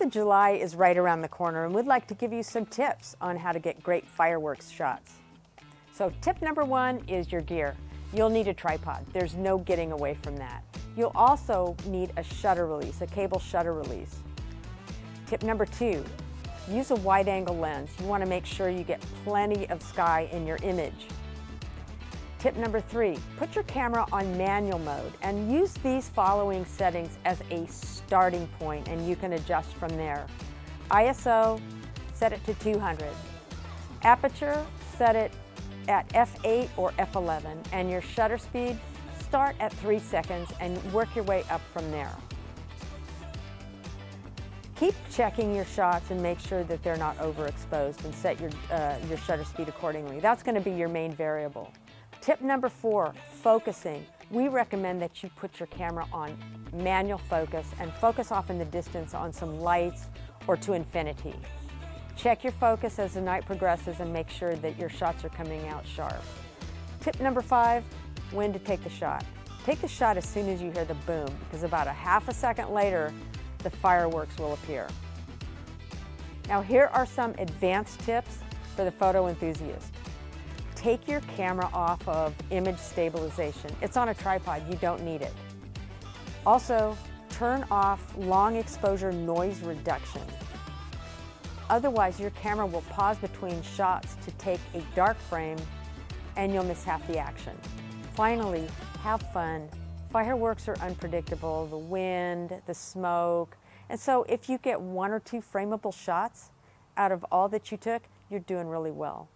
4th of July is right around the corner, and we'd like to give you some tips on how to get great fireworks shots. So tip number 1 is your gear. You'll need a tripod. There's no getting away from that. You'll also need a shutter release, a cable shutter release. Tip number 2, use a wide-angle lens. You want to make sure you get plenty of sky in your image. Tip number 3, put your camera on manual mode and use these following settings as a starting point, and you can adjust from there. ISO, set it to 200. Aperture, set it at f8 or f11, and your shutter speed, start at 3 seconds and work your way up from there. Keep checking your shots and make sure that they're not overexposed, and set your shutter speed accordingly. That's going to be your main variable. Tip number 4, focusing. We recommend that you put your camera on manual focus and focus off in the distance on some lights or to infinity. Check your focus as the night progresses and make sure that your shots are coming out sharp. Tip number 5, when to take the shot. Take the shot as soon as you hear the boom, because about a half a second later, the fireworks will appear. Now here are some advanced tips for the photo enthusiast. Take your camera off of image stabilization. It's on a tripod, you don't need it. Also, turn off long exposure noise reduction. Otherwise, your camera will pause between shots to take a dark frame and you'll miss half the action. Finally, have fun. Fireworks are unpredictable, the wind, the smoke, and so if you get 1 or 2 frameable shots out of all that you took, you're doing really well.